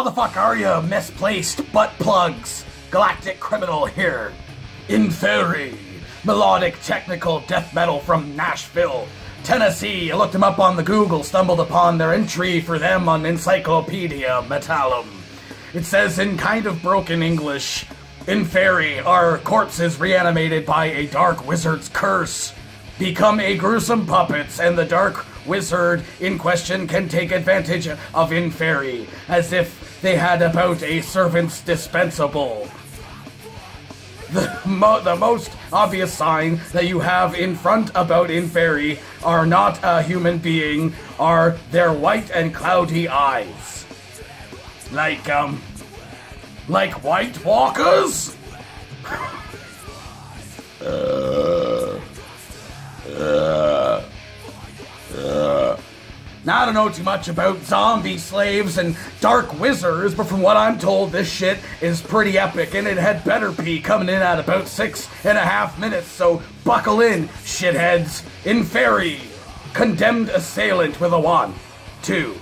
the fuck are you, misplaced butt plugs? Galactic criminal here. INFERI, melodic technical death metal from Nashville, Tennessee. I looked them up on the Google, stumbled upon their entry for them on Encyclopedia Metallum. It says in kind of broken English, INFERI are corpses reanimated by a dark wizard's curse, become a gruesome puppets, and the dark wizard in question can take advantage of INFERI, as if they had about a servant's dispensable. The most obvious sign that you have in front about INFERI are not a human being, are their white and cloudy eyes. Like White Walkers? Now, I don't know too much about zombie slaves and dark wizards, but from what I'm told, this shit is pretty epic, and it had better be coming in at about 6.5 minutes, so buckle in, shitheads. INFERI, condemned assailant with a 1, 2.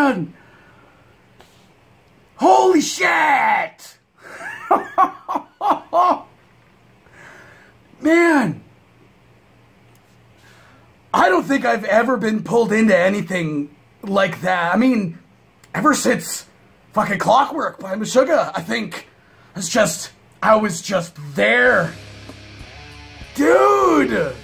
man! Holy shit! Man! I don't think I've ever been pulled into anything like that. I mean, ever since fucking Clockwork by Meshuggah, I think I was just there. Dude!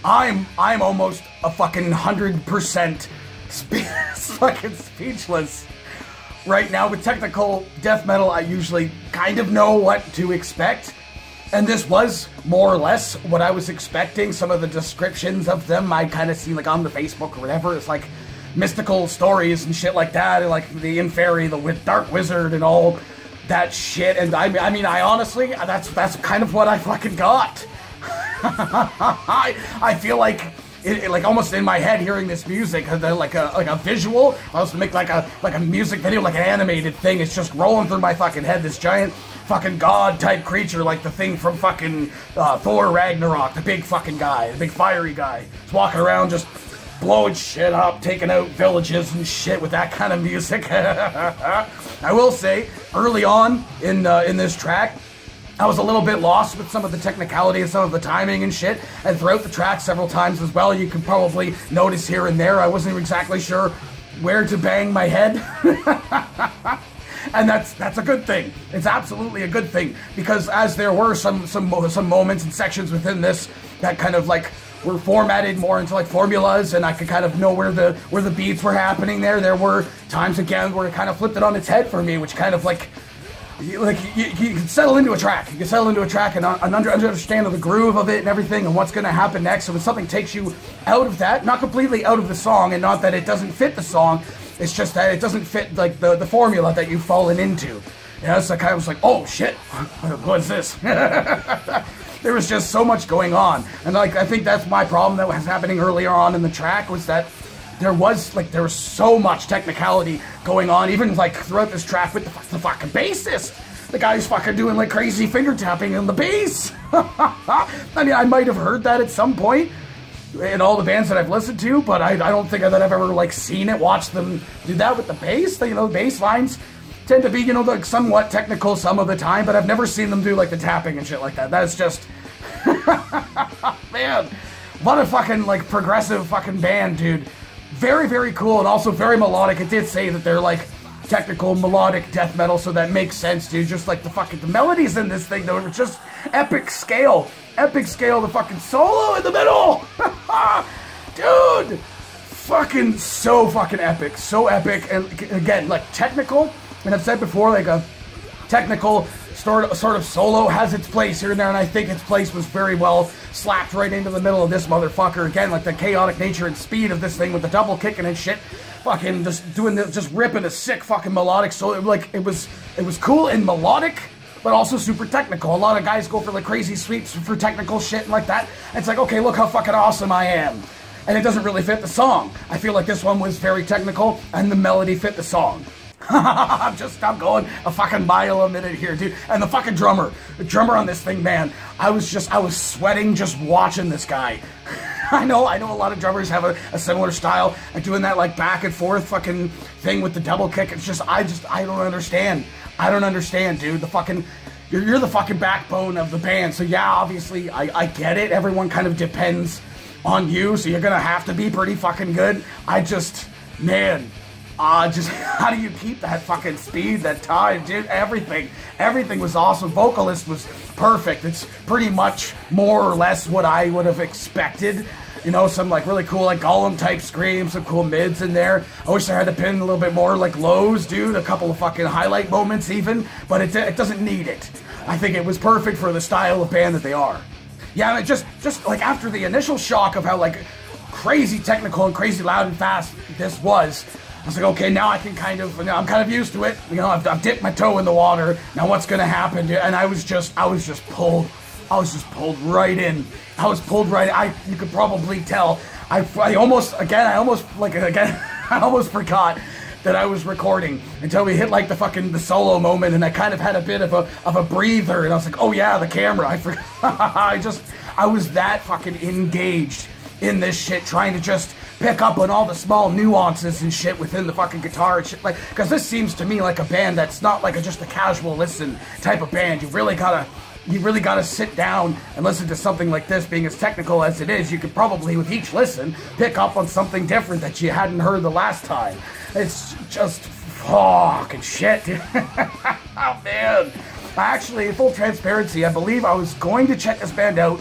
I'm almost a fucking 100% fucking speechless right now. With technical death metal, I usually kind of know what to expect, and this was more or less what I was expecting. Some of the descriptions of them I kind of see like on the Facebook or whatever. It's like mystical stories and shit like that, and like the INFERI, the Dark Wizard, and all that shit. And I mean, I honestly, that's kind of what I fucking got. I feel like, like almost in my head hearing this music, like a visual. I was to make like a music video, like an animated thing. It's just rolling through my fucking head. This giant fucking god type creature, like the thing from fucking Thor Ragnarok, the big fucking guy, the big fiery guy. He's walking around just blowing shit up, taking out villages and shit with that kind of music. I will say, early on in this track, I was a little bit lost with some of the technicality and some of the timing and shit, and throughout the track several times as well. You can probably notice here and there I wasn't exactly sure where to bang my head. And that's a good thing. It's absolutely a good thing, because as there were some moments and sections within this that kind of like were formatted more into like formulas, and I could kind of know where the beats were happening there. There were times again where it kind of flipped it on its head for me, which kind of like you can settle into a track. You can settle into a track and understand the groove of it and everything and what's going to happen next. So when something takes you out of that, not completely out of the song, and not that it doesn't fit the song, it's just that it doesn't fit like the formula that you've fallen into. You know, so I kind of was like, oh shit, what's this? There was just so much going on, and like I think that's my problem that was happening earlier on in the track, was that there was so much technicality going on, even like throughout this track with the fucking bassist. The guy's fucking doing like crazy finger tapping on the bass. I mean, I might have heard that at some point in all the bands that I've listened to, but I don't think that I've ever like seen it, watched them do that with the bass. You know, the bass lines tend to be, you know, like somewhat technical some of the time, but I've never seen them do like the tapping and shit like that. That's just, man, what a fucking like progressive fucking band, dude. Very, very cool, and also very melodic. It did say that they're like technical melodic death metal, so that makes sense, dude. Just like the melodies in this thing, though, are just epic scale. Epic scale, the fucking solo in the middle. Dude, fucking so fucking epic. So epic, and again, like technical, and I've said before, like a technical sort of solo has its place here and there, and I think its place was very well slapped right into the middle of this motherfucker. Again, like the chaotic nature and speed of this thing with the double kicking and shit, fucking just ripping a sick fucking melodic solo. Like it was cool and melodic, but also super technical. A lot of guys go for like crazy sweeps for technical shit and like that. And it's like, okay, look how fucking awesome I am. And it doesn't really fit the song. I feel like this one was very technical and the melody fit the song. I'm going a fucking mile a minute here, dude. And the fucking drummer on this thing, man, I was sweating just watching this guy. I know a lot of drummers have a similar style and doing that like back and forth fucking thing with the double kick. It's just, I don't understand. I don't understand, dude. You're the fucking backbone of the band. So yeah, obviously I get it. Everyone kind of depends on you, so you're gonna have to be pretty fucking good. Man, just how do you keep that fucking speed, that time, dude? Everything was awesome. Vocalist was perfect. It's pretty much more or less what I would have expected. You know, some like really cool like Gollum type screams, some cool mids in there. I wish I had to pin a little bit more like lows, dude. A couple of fucking highlight moments even, but it doesn't need it. I think it was perfect for the style of band that they are. Yeah, I mean, just like after the initial shock of how like crazy technical and crazy loud and fast this was, I was like, okay, now I can I'm kind of used to it. You know, I've dipped my toe in the water. Now what's gonna happen, dude? And I was just pulled right in. I was pulled right. You could probably tell. I almost forgot that I was recording until we hit like the solo moment, and I kind of had a bit of a breather, and I was like, oh yeah, the camera. I forgot. I was that fucking engaged in this shit, trying to just pick up on all the small nuances and shit within the fucking guitar and shit, like, because this seems to me like a band that's not like just a casual listen type of band. You really gotta sit down and listen to something like this. Being as technical as it is, you could probably, with each listen, pick up on something different that you hadn't heard the last time. It's just fucking shit, dude. Oh, man. Actually, in full transparency, I believe I was going to check this band out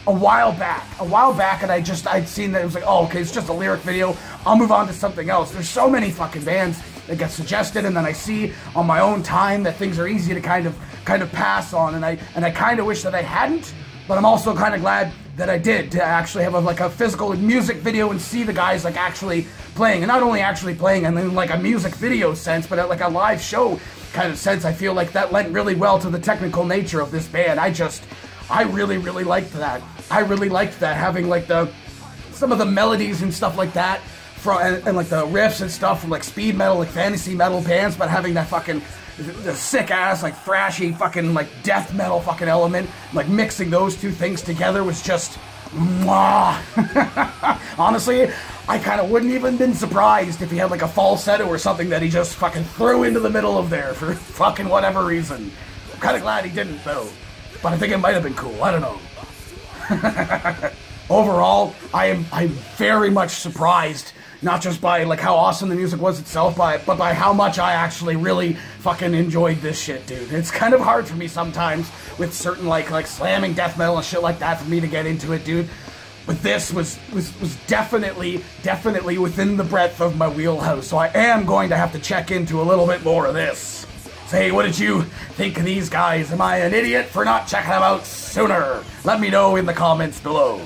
a while back, and I'd seen that it was like, oh, okay, it's just a lyric video, I'll move on to something else. There's so many fucking bands that get suggested, and then I see on my own time that things are easy to kind of pass on, and I kind of wish that I hadn't, but I'm also kind of glad that I did, to actually have a physical music video and see the guys like actually playing, and not only actually playing in like a music video sense, but like a live show kind of sense. I feel like that lent really well to the technical nature of this band. I really, really liked that. I really liked that, having like some of the melodies and stuff like that, and like the riffs and stuff from like speed metal, like fantasy metal bands, but having that fucking the sick ass like thrashy fucking like death metal fucking element, like mixing those two things together was just mwah. Honestly, I kind of wouldn't even been surprised if he had like a falsetto or something that he just fucking threw into the middle of there for fucking whatever reason. I'm kind of glad he didn't though, but I think it might have been cool. I don't know. Overall, I'm very much surprised, not just by like how awesome the music was itself, but by how much I actually really fucking enjoyed this shit, dude. It's kind of hard for me sometimes with certain like slamming death metal and shit like that for me to get into it, dude. But this was definitely within the breadth of my wheelhouse, so I am going to have to check into a little bit more of this. Say, what did you think of these guys? Am I an idiot for not checking them out sooner? Let me know in the comments below.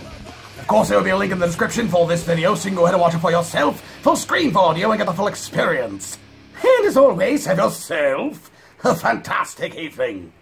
Of course, there will be a link in the description for this video, so you can go ahead and watch it for yourself. Full screen for audio and get the full experience. And as always, have yourself a fantastic evening.